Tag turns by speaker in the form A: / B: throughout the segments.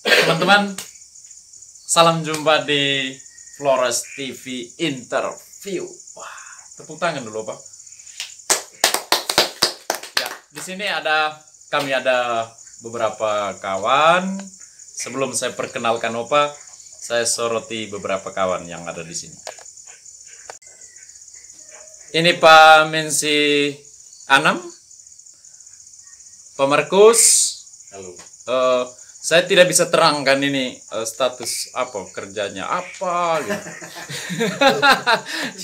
A: Teman-teman, salam jumpa di Flores TV Interview. Wah, tepuk tangan dulu, Pak. Ya, di sini kami ada beberapa kawan. Sebelum saya perkenalkan Opa, saya soroti beberapa kawan yang ada di sini. Ini Pak Mensi Anam, Pak Markus.
B: Halo.
A: Saya tidak bisa terangkan ini status apa kerjanya apa gitu.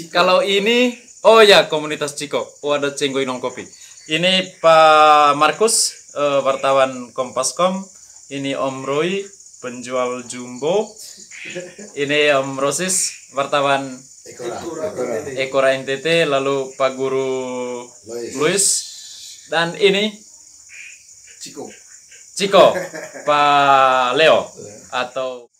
A: Kalau ini, oh ya, komunitas Ciko. Oh, ada Cenggo Inong Kopi. Ini Pak Markus, wartawan Kompas.com. Ini Om Roy, penjual Jumbo. Ini Om Rosis, wartawan Ekora NTT. Lalu Pak Guru Luis. Dan ini Ciko, Pak Leo. Atau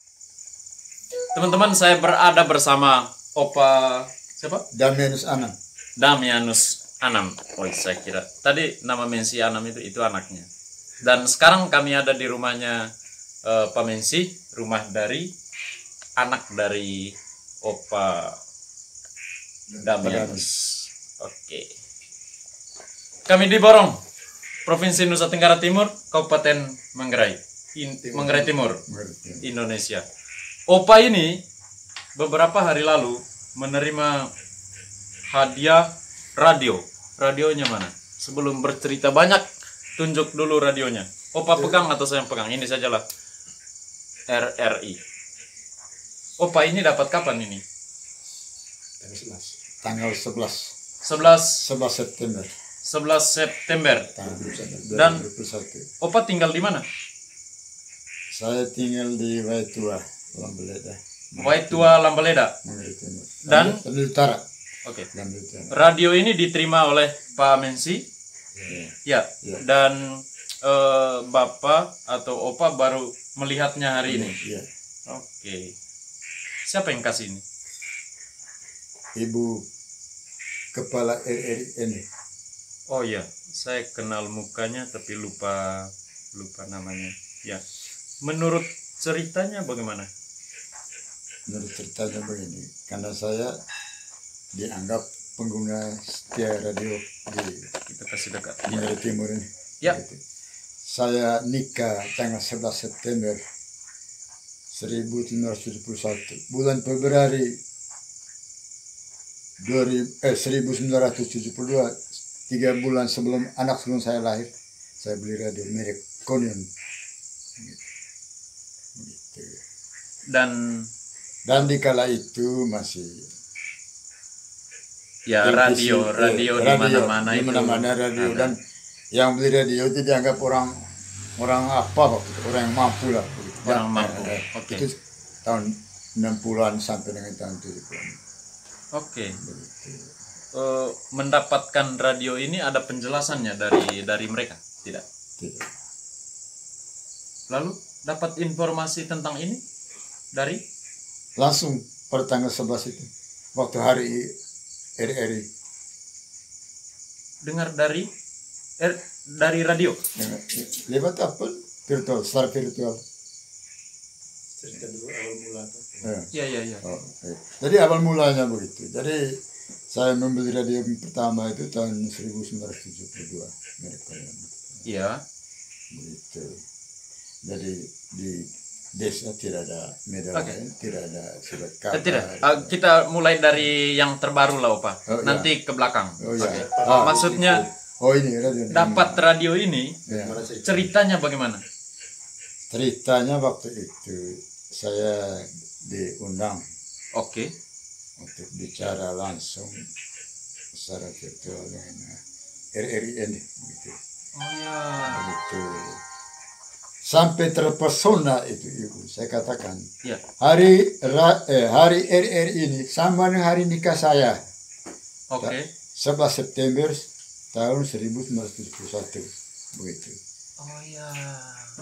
A: teman-teman, saya berada bersama Opa siapa?
C: Damianus Anam.
A: Damianus Anam. Oh, saya kira tadi nama Mensi Anam itu anaknya. Dan sekarang kami ada di rumahnya Pak Mensi, rumah dari anak dari Opa Damianus. Oke. Kami di Borong, Provinsi Nusa Tenggara Timur, Kabupaten Manggarai, Manggarai Timur, Indonesia. Opa ini beberapa hari lalu menerima hadiah radio. Radionya mana? Sebelum bercerita banyak, tunjuk dulu radionya. Opa pegang atau saya yang pegang? Ini sajalah. RRI. Opa ini dapat kapan ini?
C: Tanggal 11
A: 11
C: September.
A: 11 September.
C: Dan
A: Opa tinggal di mana?
C: saya tinggal di Waitua, Lambaleda.
A: Waitua, Lambaleda. Dan
C: Lambaleda Utara.
A: Oke.
C: Lambaleda Utara.
A: Radio ini diterima oleh Pak Mensi. Ya. Dan Bapak atau Opa baru melihatnya hari ini.
C: Iya.
A: Oke. Siapa yang kasih ini?
C: Ibu Kepala RRI ini.
A: Oh iya, saya kenal mukanya tapi lupa namanya. Ya. Menurut ceritanya bagaimana?
C: Menurut ceritanya begini, karena saya dianggap pengguna setia radio di
A: Kita kasih dekat.
C: Manggarai Timur ini.
A: Ya.
C: Gitu. Saya nikah tanggal 11 September 1971. Bulan Februari 1972, 3 bulan sebelum saya lahir, saya beli radio merek Konion. Gitu. Dan di kala itu masih
A: ya radio di mana-mana
C: di
A: itu.
C: mana-mana radio
A: ada.
C: Dan yang beli radio itu dianggap orang apa waktu itu, orang yang mampu lah begitu.
A: Orang mampu. Oke.
C: Itu tahun 60-an sampai dengan tahun 70-an.
A: Oke. Mendapatkan radio ini ada penjelasannya dari mereka? Tidak.
C: Tidak.
A: Lalu dapat informasi tentang ini dari
C: Langsung pada tanggal 11 itu, waktu hari RRI.
A: dengar dari radio.
C: Lewat apa? Virtual, secara virtual.
B: Cerita dulu awal mula tuh.
A: Iya.
C: Oh, jadi awal mulanya begitu. Jadi saya membeli radio yang pertama itu tahun 1972, merek Konion.
A: Iya.
C: Begitu. Jadi di desa tidak ada media lain, tidak ada surat kabar.
A: Tidak. Kita mulai dari yang terbaru lah, Opa.
C: Oh,
A: Nanti ke belakang.
C: Oh iya.
A: Oke. Maksudnya
C: Ini radio.
A: dapat radio ini,
C: Ya.
A: ceritanya bagaimana?
C: Ceritanya waktu itu saya diundang
A: Oke.
C: untuk bicara langsung secara virtual dengan RRI ini, begitu.
A: Oh ya.
C: Begitu. Sampai terpesona itu ibu, saya katakan.
A: Iya.
C: Hari RRI ini sama dengan hari nikah saya.
A: Oke.
C: 11 September tahun 1971, begitu.
A: Oh ya.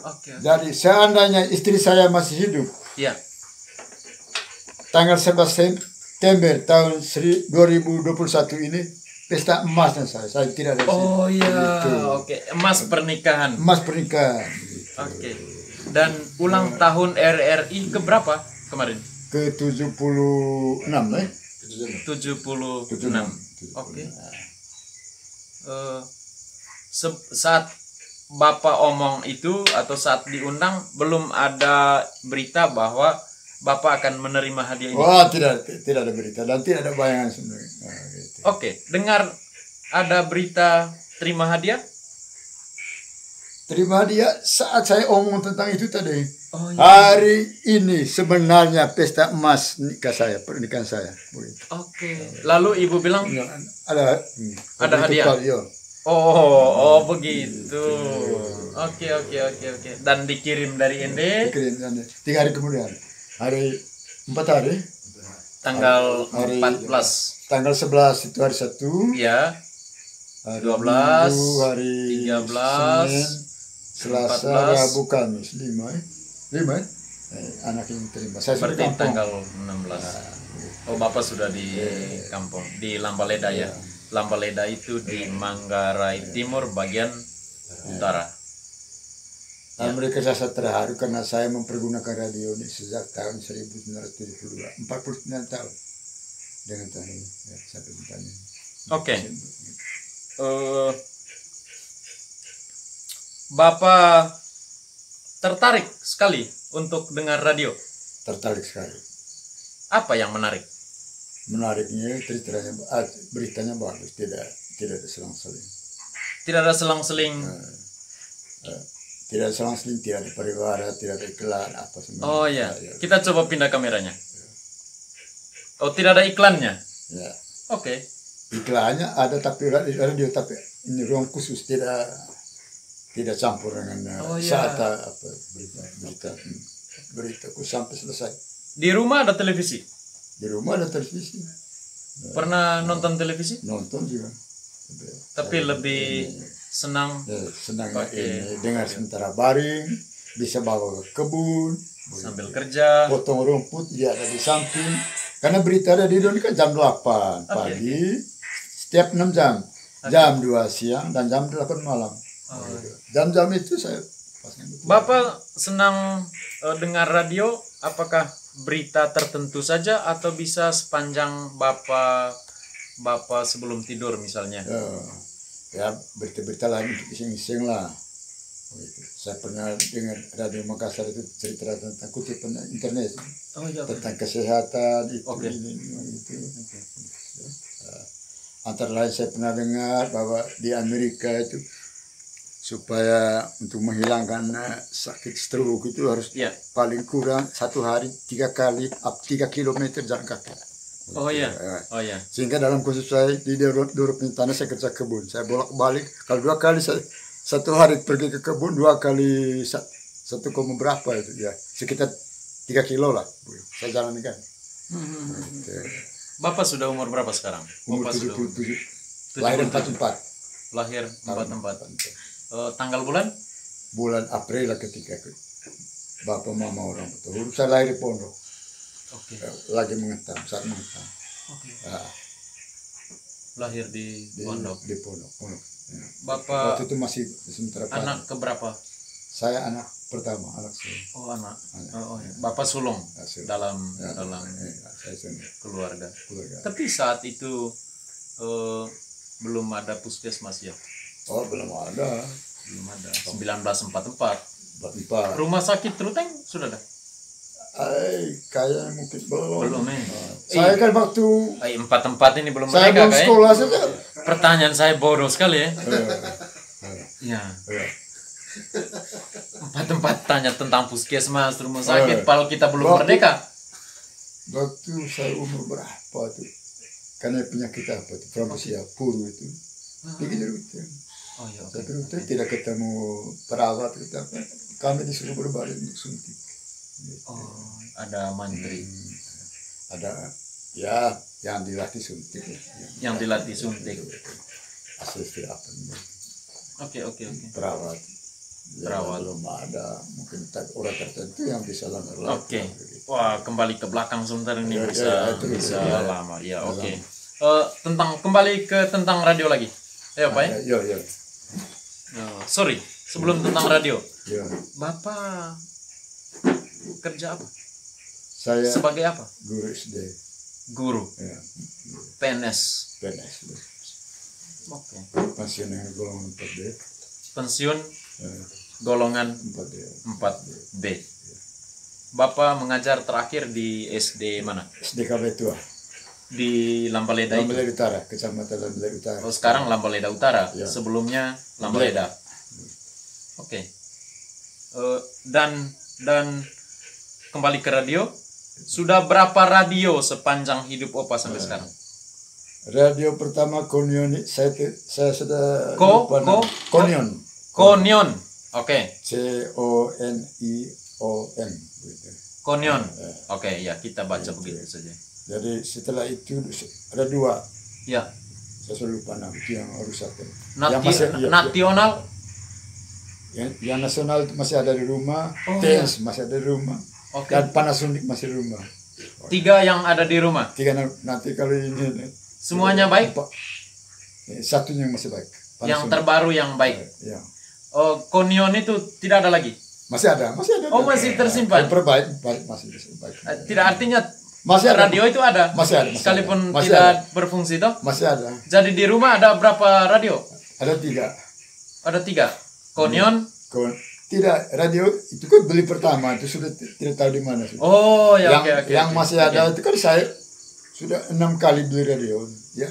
A: Oke.
C: Jadi seandainya istri saya masih hidup,
A: Iya.
C: tanggal 11 September tahun 2021 ini pesta emasnya saya tidak ada.
A: Oh iya.
C: Begitu.
A: Oke. Emas pernikahan.
C: Emas pernikahan. Gitu.
A: Oke. Dan ulang tahun RRI keberapa kemarin?
C: Ke 76 ya.
A: 76. Oke. Saat Bapak omong itu atau saat diundang belum ada berita bahwa Bapak akan menerima hadiah ini.
C: Wah, tidak ada berita dan tidak ada bayangan sebenarnya. Nah, gitu.
A: Oke, dengar ada berita terima hadiah?
C: Terima hadiah saat saya omong tentang itu tadi.
A: Oh, iya.
C: Hari ini sebenarnya pesta emas pernikahan saya. Begitu.
A: Oke. Lalu ibu bilang
C: Ada
A: hadiah.
C: Ya.
A: Oh begitu. Oke. Dan dikirim dari Ende
C: Dikirim 3 hari kemudian. Empat hari.
A: tanggal
C: Hari-
A: 14.
C: Tanggal 11 itu hari Sabtu.
A: Ya.
C: Hari
A: 12,
C: Minggu, hari
A: 13,
C: Senin, Selasa,
A: 14.
C: Rabu, Kamis, 5 ya. 5 ya. Anak yang terima. Saya sudah
A: Berarti
C: kampung.
A: tanggal 16. Oh, Bapak sudah di kampung di Lambaleda ya. Lambaleda itu di Manggarai Timur bagian utara.
C: Dan mereka rasa terharu karena saya mempergunakan radio ini sejak tahun 1972, 49 tahun dengan tahun ini. Ya, sampai bertanya.
A: Oke. Bapak tertarik sekali untuk dengar radio.
C: Tertarik sekali.
A: Apa yang menarik?
C: Menariknya beritanya bagus, tidak ada selang-seling.
A: Tidak ada selang-seling.
C: Tidak ada selang-seling, tidak ada pariwara, tidak ada iklan apa semua.
A: Oh ya, kita coba pindah kameranya. Oh, tidak ada iklannya.
C: Ya.
A: Oke.
C: Iklannya ada tapi radio tapi ini ruang khusus tidak campur dengan
A: Oh, iya.
C: saat beritaku sampai selesai.
A: Di rumah ada televisi.
C: Di rumah ada televisi,
A: Pernah nonton televisi?
C: nonton juga.
A: Tapi lebih senang.
C: Ya, senangnya
A: Pakai-
C: ini dengar sementara baring, bisa bawa ke kebun,
A: Sambil kerja.
C: potong rumput dia ada di samping. Karena berita ada di Indonesia jam 8 pagi, setiap 6 jam. Jam 2 siang dan jam 8 malam. Jam-jam itu saya pasang betul.
A: Bapak senang dengar radio, apakah berita tertentu saja atau bisa sepanjang Bapak sebelum tidur misalnya?
C: Ya berita-berita lain untuk iseng-iseng lah. Begitu. Saya pernah dengar radio Makassar itu cerita tentang kutipan internet
A: Oh iya.
C: tentang kesehatan itu
A: Oke.
C: ini itu. Antara lain saya pernah dengar bahwa di Amerika itu supaya untuk menghilangkan sakit stroke itu harus
A: Iya.
C: paling kurang 1 hari 3 kali 3 kilometer jalan kaki.
A: Oh iya.
C: Ya.
A: Oh iya.
C: Sehingga dalam konsep saya di Dorop tanah saya kerja kebun. Saya bolak-balik. Kalau 2 kali saya 1 hari pergi ke kebun, 2 kali 1, berapa itu ya sekitar 3 kilo lah. Saya jalan kan.
A: Bapak sudah umur berapa sekarang?
C: Umur
A: Bapak sudah
C: 77. Lahir 44.
A: lahir 44. Tanggal bulan?
C: Bulan April lah ketika bapak mama orang betul. Saya lahir di pondok.
A: Oke.
C: Lagi mengetam, saat mengetam.
A: Oke.
C: Nah,
A: Lahir di pondok.
C: di pondok. Ya.
A: Bapak
C: Waktu itu masih sementara
A: anak keberapa?
C: saya anak pertama, anak saya.
A: Oh anak. Oh, iya. Bapak sulung
C: Sulung.
A: dalam
C: Saya sendiri,
A: keluarga.
C: keluarga.
A: Tapi saat itu belum ada puskesmas ya?
C: Oh belum ada.
A: Belum ada. 1944.
C: Bapak.
A: Rumah sakit Ruteng sudah ada?
C: Kayaknya mungkin belum.
A: Belum
C: Saya kan waktu
A: 44 ini belum
C: saya
A: merdeka
C: belum
A: kan?
C: sekolah saja.
A: Pertanyaan saya bodoh sekali ya. Ya. 44 tanya tentang puskesmas, rumah sakit, padahal kita belum merdeka.
C: Waktu saya umur berapa tuh? Karena penyakit apa tuh? Promosia puru itu. Begitu itu.
A: Oh iya.
C: Saya itu tidak ketemu perawat kita. Kami disuruh berbalik untuk suntik.
A: Oh, ada mantri
C: Ada ya yang dilatih suntik.
A: yang dilatih suntik.
C: Asisten apa?
A: Oke.
C: Perawat. Ya,
A: Perawat.
C: belum ada mungkin orang tertentu yang bisa lama.
A: Oke. Wah, kembali ke belakang sebentar ini
C: Ya,
A: bisa
C: ya, terus,
A: bisa
C: ya.
A: lama. Ya, oke. Kembali ke tentang radio lagi. Ayo, Pak ya.
C: Ya.
A: Sorry, sebelum tentang radio.
C: Ya.
A: Bapak Kerja apa?
C: Saya
A: Sebagai apa?
C: guru SD.
A: Guru.
C: Ya,
A: PNS.
C: PNS.
A: Oke.
C: Pensiun yang golongan 4D.
A: Pensiun
C: Eh,
A: golongan
C: 4D.
A: 4B. Bapak mengajar terakhir di SD mana?
C: SDKB tua.
A: Di Lambaleda itu.
C: Lambaleda Utara, Kecamatan Lambaleda Utara.
A: Oh, sekarang Lambaleda Utara.
C: Ya.
A: Sebelumnya Lambaleda. Oke. Dan kembali ke radio. Sudah berapa radio sepanjang hidup Opa sampai sekarang?
C: Radio pertama Konion, saya sudah lupa nama. Konion.
A: Konion. Oke.
C: CONION gitu.
A: Konion. Oke, ya kita baca begitu saja.
C: Jadi setelah itu ada 2.
A: Ya.
C: Saya sudah lupa nama itu yang harus satu. Yang
A: Nasional.
C: Yang nasional itu masih ada di rumah.
A: Oh,
C: TENS masih ada di rumah.
A: Oke.
C: Dan Panasonic masih di rumah.
A: 3 yang ada di rumah.
C: 3 nanti kalau ini
A: Semuanya baik?
C: Satunya yang masih baik.
A: Yang terbaru yang baik.
C: Ya.
A: Oh, Konion itu tidak ada lagi.
C: Masih ada.
A: Oh, masih tersimpan.
C: Baik, masih baik.
A: Tidak artinya
C: Masih ada.
A: radio itu ada.
C: Masih ada.
A: Sekalipun
C: Masih
A: tidak
C: ada.
A: berfungsi toh.
C: Masih ada.
A: Jadi di rumah ada berapa radio?
C: Ada 3.
A: Ada 3. Konion.
C: Tidak, radio itu kan beli pertama itu sudah tidak tahu di mana sudah.
A: Oh, ya oke.
C: Yang masih ada itu kan saya sudah 6 kali beli radio, ya.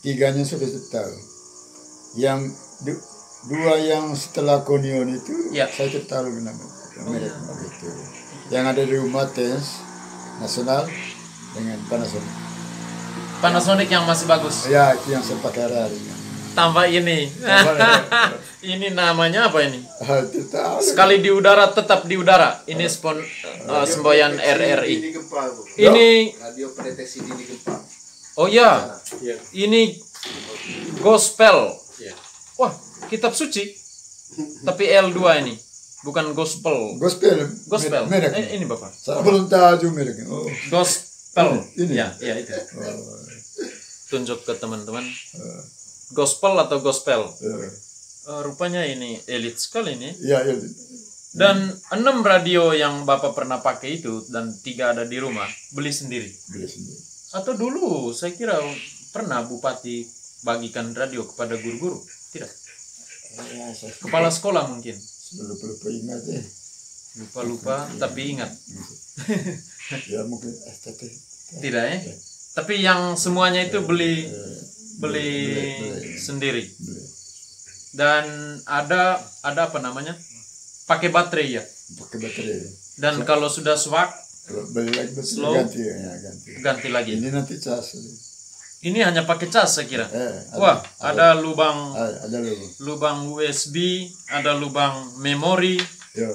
C: 3-nya sudah tahu. Yang 2 yang setelah Konion itu
A: Ya.
C: saya tidak tahu nama merek itu. Yang ada di rumah TENS nasional dengan Panasonic.
A: Panasonic yang masih bagus.
C: Ya, itu yang saya pakai hari.
A: Tambah ini. Ini namanya apa ini?
C: Tidak tahu.
A: Sekali di udara tetap di udara. Ini semboyan RRI.
B: Dini gempa, Bu.
A: Ini
B: Radio pendeteksi dini gempa.
A: oh ya,
B: Iya.
A: ini gospel.
B: Iya.
A: Wah, kitab suci. Tapi L2 ini, bukan gospel.
C: Gospel.
A: Gospel.
C: Merek.
A: Ini Bapak.
C: Saya belum tahu mereknya. Oh.
A: Gospel.
C: Ini.
A: Ya, itu.
C: Oh.
A: Tunjuk ke teman-teman. Gospel atau gospel? Rupanya ini elit sekali nih.
C: Ya, ya.
A: Dan 6 radio yang Bapak pernah pakai itu dan 3 ada di rumah, beli sendiri.
C: Beli sendiri.
A: Atau dulu saya kira pernah Bupati bagikan radio kepada guru-guru. Tidak.
C: Ya, saya
A: Kepala sekolah mungkin.
C: sudah lupa ingat ya.
A: Lupa-lupa tapi ingat.
C: Ya mungkin
A: Tidak ya? Tapi yang semuanya itu beli sendiri.
C: beli.
A: Dan ada apa namanya? Pakai baterai ya.
C: Pakai baterai.
A: Dan kalau sudah swak
C: Kalau beli lagi baterai
A: Slow.
C: ganti ya, ganti.
A: ganti lagi.
C: Ini nanti cas.
A: Ini hanya pakai cas saya kira.
C: Ada,
A: Wah, ada lubang
C: ada loh.
A: lubang USB, ada lubang memori.
C: Ya.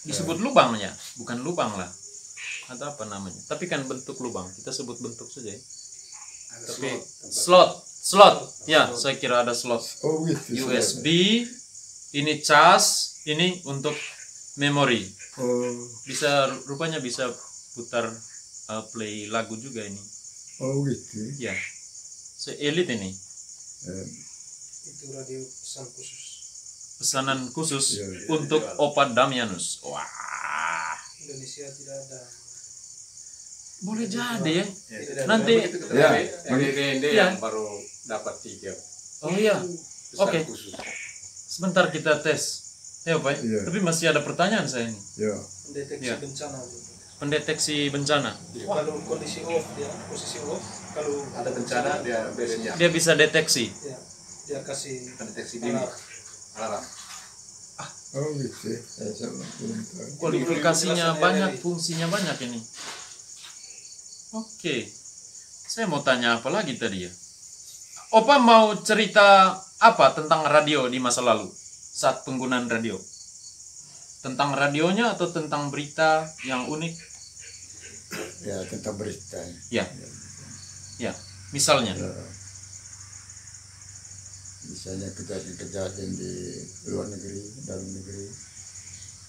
A: Disebut lubangnya, bukan lubang lah. Ada apa namanya? Tapi kan bentuk lubang. Kita sebut bentuk saja ya. Tapi slot. Ya, saya kira ada slot.
C: Oh gitu.
A: USB, ini cas, ini untuk memori.
C: Oh.
A: Rupanya bisa putar play lagu juga ini.
C: Oh gitu.
A: Ya. Elit ini.
B: Itu radio pesan khusus.
A: Pesanan khusus
C: Ya.
A: untuk Opa Damianus. Wah.
B: Indonesia tidak ada.
A: Boleh jadi ya.
B: Tidak ada.
A: Nanti
C: Ya.
B: NDND
A: Ya.
B: yang baru dapat 3.
A: oh iya.
B: Pesan
A: Oke.
B: khusus.
A: Sebentar kita tes. Ya, Pak.
C: Iya.
A: Tapi masih ada pertanyaan saya ini.
C: Ya.
B: Deteksi
A: Ya.
B: bencana.
A: Pendeteksi bencana.
B: Kalau kondisi off dia, posisi off, kalau ada bencana dia biasanya
A: Dia bisa deteksi.
B: ya, dia kasih
D: pendeteksi dini alarm.
C: Oh gitu. Saya belum tahu.
A: Kualifikasinya banyak, fungsinya banyak ini. Oke. Saya mau tanya apa lagi tadi ya? Opa mau cerita apa tentang radio di masa lalu saat penggunaan radio? Tentang radionya atau tentang berita yang unik?
C: Ya tentang berita.
A: Ya. Ya, misalnya.
C: Ya. Misalnya kejadian di luar negeri, dalam negeri.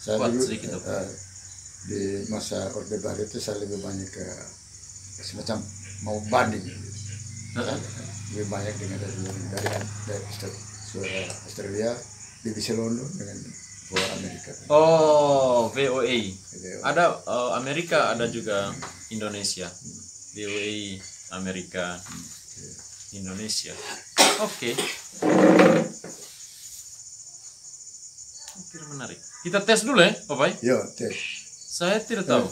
C: Saya
A: Kuat
C: dulu
A: sedikit, Dok.
C: di masa Orde Baru itu saya lebih banyak ke semacam mau banding. Lebih banyak dengan dari suara Australia, BBC London dengan Wah, Amerika.
A: Oh, VOA. Ada Amerika, ada juga Indonesia. VOA Amerika, Indonesia. Oke. Kira menarik. Kita tes dulu ya, Bapak.
C: Ya, tes.
A: Saya tidak tahu.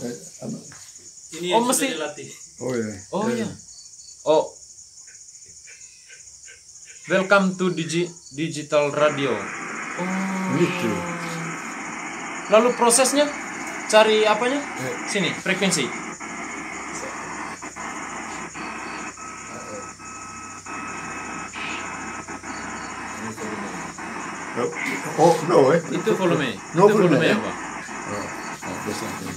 B: Ini
A: Oh,
B: yang
A: mesti-
B: sudah dilatih.
C: Oh ya.
A: Oh iya. Oh. Welcome to digital radio. Oh.
C: Gitu.
A: Lalu prosesnya cari apanya? Sini, frekuensi.
C: Oh, no,
A: Itu volume.
C: No
A: Itu
C: volume,
A: volume
C: ya?
A: apa?
C: biasanya.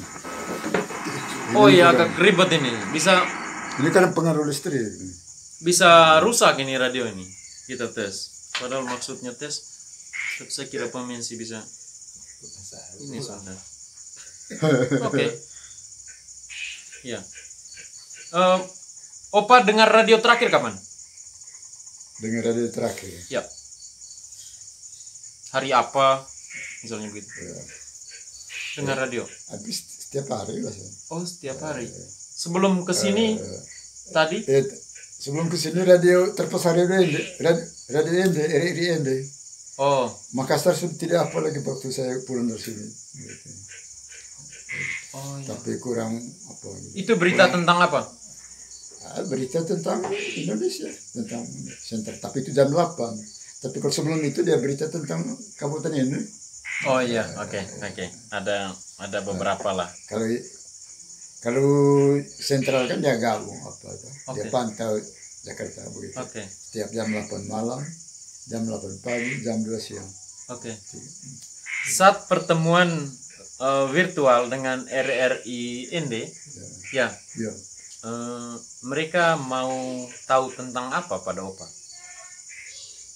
A: Oh iya, agak ribet ini.
C: Ini kan pengaruh listrik.
A: Bisa rusak ini radio ini. Kita tes. Padahal maksudnya tes. Tapi saya kira pemain sih bisa. Ini sudah. Oke. Ya. Opa dengar radio terakhir kapan?
C: Dengan radio terakhir.
A: Ya. Hari apa? Misalnya begitu.
C: Ya.
A: Dengar radio.
C: Habis setiap hari lah saya.
A: Oh, setiap hari. Sebelum ke sini tadi?
C: Sebelum kesini radio terpaksa radio Ende, RRI Ende.
A: Oh,
C: Makassar sudah tidak apa lagi waktu saya pulang dari sini. Gitu.
A: oh iya.
C: Tapi kurang apa?
A: Itu berita tentang apa?
C: Berita tentang Indonesia, tentang center. Tapi itu jam 8. Tapi kalau sebelum itu dia berita tentang kabupaten ini.
A: Oh iya, oke. Ada beberapa lah.
C: Kalau sentral kan dia gabung apa itu. Dia
A: Oke.
C: pantau Jakarta begitu.
A: Oke.
C: Setiap jam 8 malam, jam 8 pagi, jam 2 siang.
A: Oke. Saat pertemuan virtual dengan RRI Ende, ya,
C: Ya.
A: mereka mau tahu tentang apa pada Opa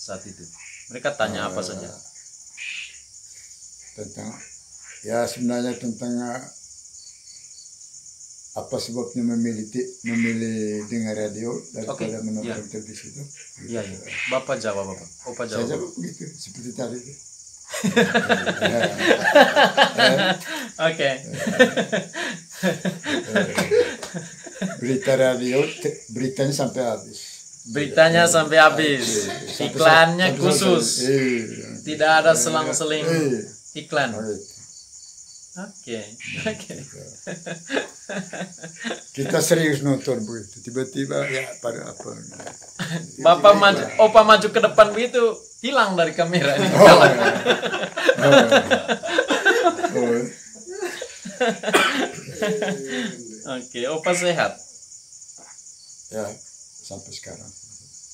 A: saat itu? Mereka tanya apa saja?
C: Tentang ya sebenarnya tentang apa sebabnya memilih dengar radio daripada
A: Oke,
C: menonton
A: ya.
C: televisi itu.
A: Iya, iya. Bapak jawab apa? Opa
C: Saya
A: jawab.
C: jawab begitu seperti tadi itu.
A: Oke.
C: Berita radio beritanya sampai habis.
A: Beritanya sampai habis. Iklannya
C: Sampai-
A: khusus.
C: Iya.
A: Tidak ada selang-seling iklan.
C: Oh, itu.
A: Oke.
C: Kita serius nonton begitu. Tiba-tiba ya pada apa?
A: Bapak maju, Opa maju ke depan begitu, hilang dari kamera ini.
C: Oh,
A: Oke, Opa sehat.
C: ya sampai sekarang.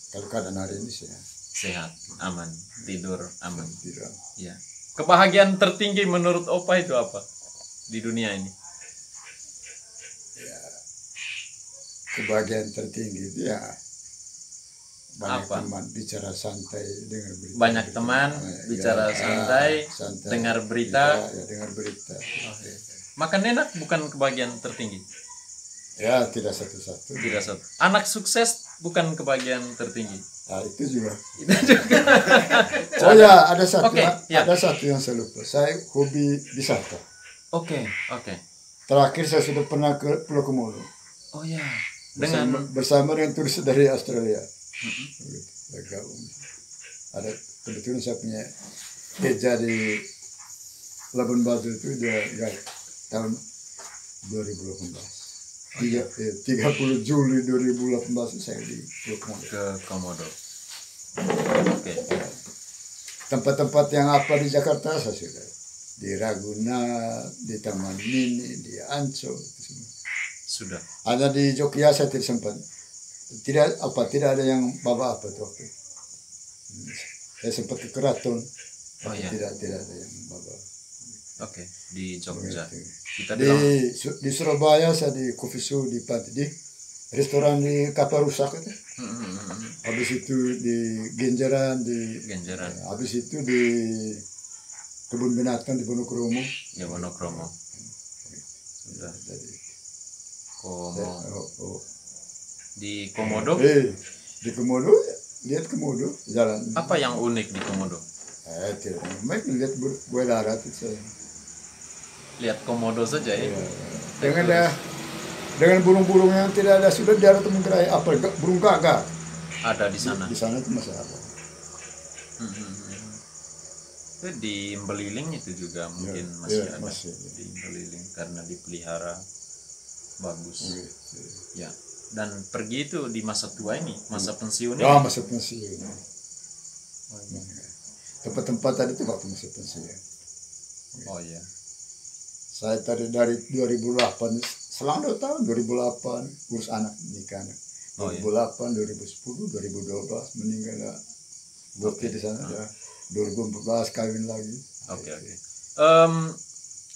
C: Kalau keadaan hari ini saya
A: Sehat, aman, tidur aman.
C: tidak.
A: Ya. Kebahagiaan tertinggi menurut Opa itu apa di dunia ini?
C: Kebahagiaan tertinggi itu ya banyak
A: Apa?
C: teman bicara santai dengar berita.
A: Banyak teman bicara santai, dengar berita.
C: Ya, dengar berita.
A: Makan enak bukan kebahagiaan tertinggi.
C: Ya tidak satu-satu.
A: Tidak satu. Anak sukses bukan kebahagiaan tertinggi.
C: Nah, itu juga.
A: Itu juga.
C: Oh ya ada satu.
A: Oke, ya.
C: Ada satu yang saya lupa. Saya hobi wisata.
A: Oke.
C: Terakhir saya sudah pernah ke Pulau Komodo.
A: Oh ya.
C: Bersama dengan turis dari Australia. Begitu, bergabung. Ada kebetulan saya punya kerja di Labuan Bajo itu dia guide tahun 2018. 30 Juli 2018 saya di Pulau Komodo.
A: Ke Komodo. Oke.
C: Tempat-tempat yang apa di Jakarta saya sudah di Ragunan, di Taman Mini, di Ancol itu semua.
A: Sudah.
C: Ada di Jogja saya tidak sempat. Tidak ada yang bawa apa tuh. Saya sempat ke Keraton.
A: Oh iya.
C: Tidak ada yang bawa.
A: Oke, di Jogja.
C: Begitu.
A: Kita bilang
C: Di Surabaya saya di coffee shop di restoran di Kapal Rusak itu. Habis itu di Genjeran
A: Genjeran.
C: habis itu di kebun binatang di Wonokromo.
A: Ya Wonokromo. Sudah.
C: Jadi,
A: Komo.
C: oh.
A: Di Komodo.
C: Di Komodo lihat Komodo jalan.
A: Apa yang unik di Komodo?
C: Tidak. Mereka lihat buaya darat itu saya.
A: Lihat komodo saja ya.
C: Dengan burung-burung yang tidak ada sudah di darat menggerai apa burung gagak
A: Ada di sana.
C: di sana itu masih ada.
A: Itu di Beliling itu juga mungkin masih
C: ya,
A: ada.
C: masih.
A: Di Beliling karena dipelihara bagus. Ya. Dan pergi itu di masa tua ini, masa pensiun ini.
C: Ya masa pensiun. Tempat-tempat tadi itu waktu masa pensiun.
A: Oh iya.
C: Saya tadi dari 2008 selang 2 tahun 2008 urus anak nikah. 2008, 2010, 2012 meninggal ya. Bukti di sana ya. 2014 kawin lagi.
A: Oke.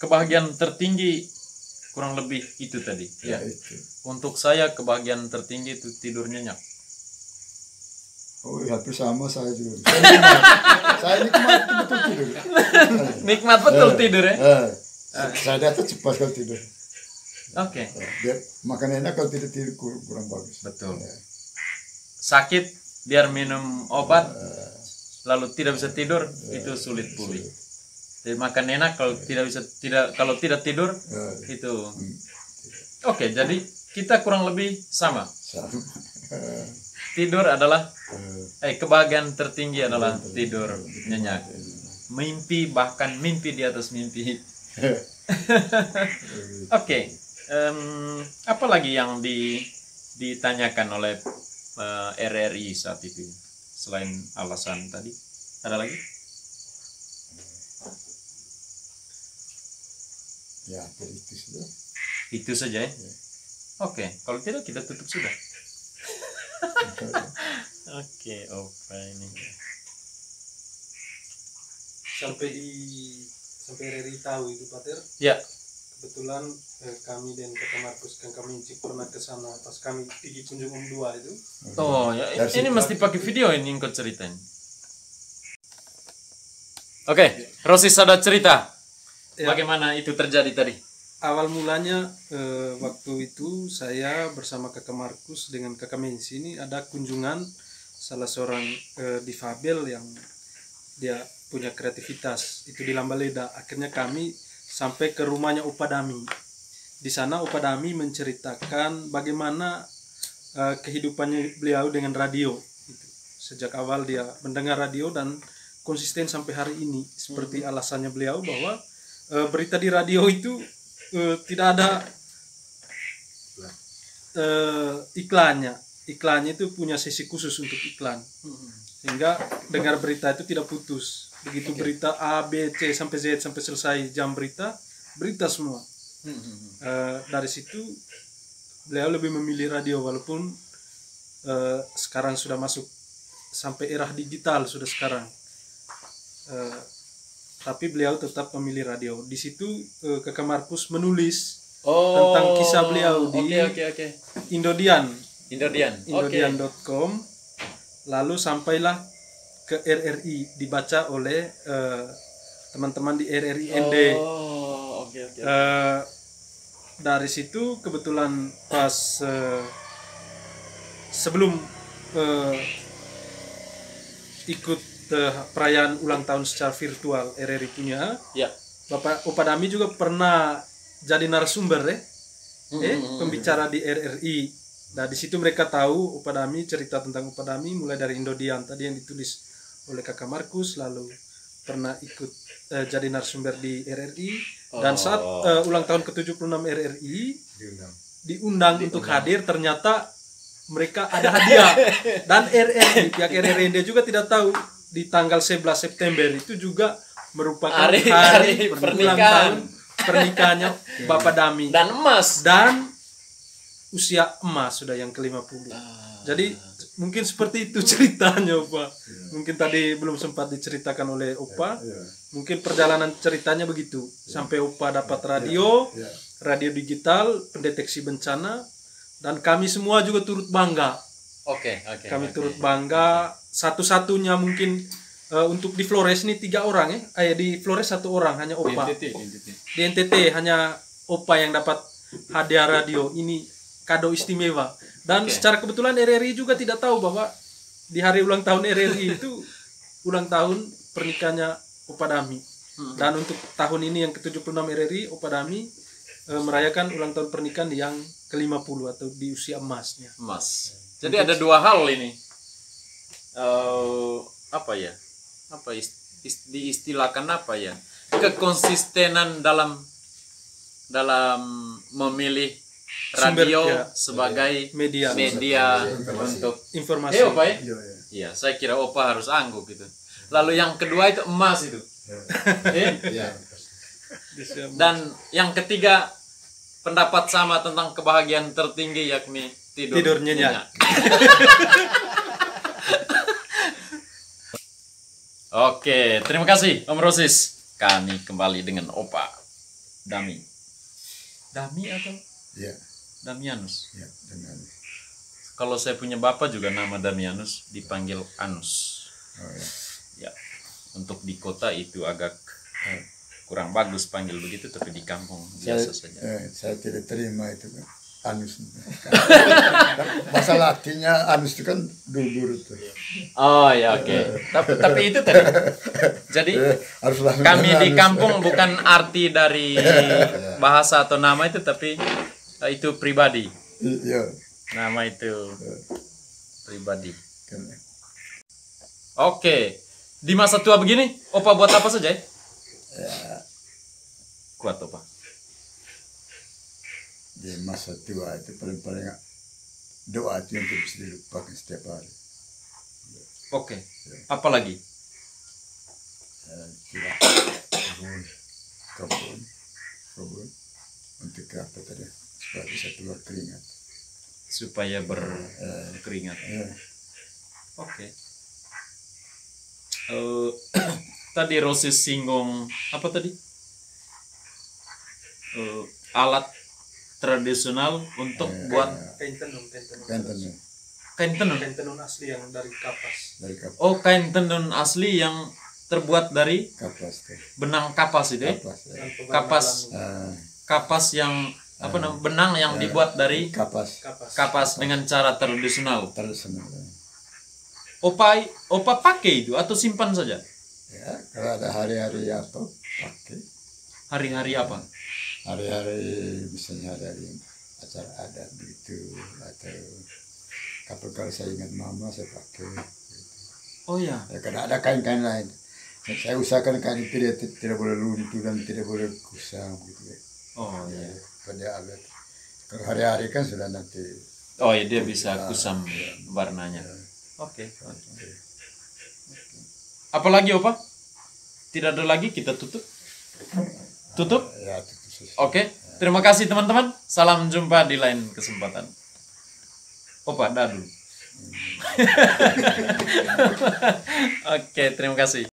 A: Kebahagiaan tertinggi kurang lebih itu tadi. Ya.
C: Itu.
A: Untuk saya kebahagiaan tertinggi itu tidur nyenyak.
C: Oh, hampir sama saya juga. Saya nikmat betul tidur.
A: Nikmat betul tidur ya.
C: Saya datang cepat kalau tidur.
A: Oke.
C: Biar makan enak kalau tidak tidur kurang bagus.
A: Betul. Sakit biar minum obat lalu tidak bisa tidur itu sulit pulih. Jadi makan enak kalau tidak tidur itu. Oke, jadi kita kurang lebih sama. Tidur adalah kebahagiaan tertinggi adalah tidur nyenyak. Mimpi bahkan mimpi di atas mimpi. Oke. Apa lagi yang ditanyakan oleh RRI saat itu selain alasan tadi? Ada lagi?
C: Ya, itu sudah.
A: Itu saja ya. Oke, kalau tidak kita tutup sudah. Oke, Opa ini.
B: Sampai RRI tahu itu Pater.
A: Ya.
B: Kebetulan kami dan Kakak Markus kan kami pernah ke sana pas kami pergi kunjung Om 2 itu.
A: Oh ya, ini mesti pakai video ini engkau ceritain. Oke, Rosis ada cerita.
B: Ya.
A: Bagaimana itu terjadi tadi?
B: Awal mulanya waktu itu saya bersama Kakak Markus dengan Kakak Mensi ini ada kunjungan salah seorang difabel yang dia punya kreativitas itu di Lambaleda. Akhirnya kami sampai ke rumahnya Opa Dami. Di sana Opa Dami menceritakan bagaimana kehidupannya beliau dengan radio. Gitu. Sejak awal dia mendengar radio dan konsisten sampai hari ini. Seperti alasannya beliau bahwa berita di radio itu tidak ada iklannya. Iklannya itu punya sesi khusus untuk iklan. Sehingga dengar berita itu tidak putus. Begitu berita A, B, C sampai Z sampai selesai jam berita semua. Dari situ beliau lebih memilih radio walaupun sekarang sudah masuk sampai era digital sudah sekarang. Tapi beliau tetap memilih radio. Di situ Kakak Markus menulis tentang kisah beliau di Indodian.com. Lalu sampailah ke RRI, dibaca oleh teman-teman di RRI ND. Dari situ kebetulan pas sebelum ikut perayaan ulang tahun secara virtual RRI punya, Bapak Opa Dami juga pernah jadi narasumber pembicara di RRI. Nah di situ mereka tahu Opa Dami, cerita tentang Opa Dami mulai dari Indodian tadi yang ditulis oleh Kakak Markus, lalu pernah ikut jadi narasumber di RRI dan saat ulang tahun ke-76 RRI diundang untuk hadir, ternyata mereka ada hadiah dan pihak RRI juga tidak tahu di tanggal 11 September itu juga merupakan hari ulang tahun pernikahannya Bapak Dami
A: dan emas
B: dan usia emas sudah yang ke-50. Jadi mungkin seperti itu ceritanya Opa. Mungkin tadi belum sempat diceritakan oleh Opa. Mungkin perjalanan ceritanya begitu. Sampai Opa dapat radio digital, pendeteksi bencana, dan kami semua juga turut bangga. Kami turut bangga. Satu-satunya mungkin untuk di Flores ini 3 orang di Flores 1 orang hanya Opa. Di NTT hanya Opa yang dapat hadiah radio ini. Kado istimewa. Dan secara kebetulan RRI juga tidak tahu bahwa di hari ulang tahun RRI itu ulang tahun pernikahannya Opa Dami. Dan untuk tahun ini yang ke-76 RRI, Opa Dami merayakan ulang tahun pernikahan yang ke-50 atau di usia emasnya.
A: Emas. Jadi ada dua hal ini. Apa ya? Diistilahkan apa ya? Kekonsistenan dalam memilih radio
B: Sumber, ya,
A: sebagai
B: media
A: untuk
B: informasi.
A: Opa ya? Iya, saya kira Opa harus angguk gitu. Lalu yang kedua itu emas itu. Dan yang ketiga pendapat sama tentang kebahagiaan tertinggi yakni tidur nyenyak. Oke, terima kasih Om Rosis. Kami kembali dengan Opa Dami. Dami atau?
C: Ya.
A: Damianus.
C: Ya, dengan.
A: Kalau saya punya bapak juga nama Damianus, dipanggil Anus.
C: Oh, ya.
A: Ya. Untuk di kota itu agak kurang bagus panggil begitu, tapi di kampung biasa saja.
C: Saya tidak terima itu kan. Anus. Bahasa Latinnya anus itu kan dubur itu.
A: Oh ya, oke. Tapi itu tadi. Jadi kami di kampung bukan arti dari bahasa atau nama itu, tapi itu pribadi.
C: Iya.
A: Nama itu pribadi. Oke. Di masa tua begini, Opa buat apa saja ya? Kuat Opa.
C: Di masa tua itu paling doa itu yang tidak bisa dilupakan setiap hari.
A: Oke. Apa lagi?
C: Tidak kebun untuk apa tadi supaya bisa keluar keringat.
A: Supaya berkeringat. Oke. Tadi Rosis singgung apa tadi? Alat tradisional untuk buat
B: Kain tenun.
A: kain tenun.
B: Kain tenun asli yang dari kapas.
A: Oh, kain tenun asli yang terbuat dari
C: Kapas tuh.
A: benang kapas itu ya?
C: Kapas. Ya.
A: Kapas. Kapas yang apa namanya? Benang yang dibuat dari kapas dengan cara tradisional.
C: Tradisional.
A: Opa pakai itu atau simpan saja?
C: Ya, kalau ada hari-hari apa pakai.
A: Hari-hari apa?
C: Hari-hari misalnya hari acara adat begitu atau kalau saya ingat mama saya pakai.
A: Oh ya.
C: Ya karena ada kain-kain lain. Saya usahakan kain itu tidak boleh luntur dan tidak boleh kusam gitu ya.
A: Oh ya.
C: Pada adat. Kalau hari-hari kan sudah nanti.
A: Oh ya, dia bisa kusam warnanya. Oke. Apalagi Opa? Tidak ada lagi, kita tutup. Tutup?
C: Ya, tutup.
A: Oke. Terima kasih teman-teman. Salam jumpa di lain kesempatan. Opa, dadu. Oke, terima kasih.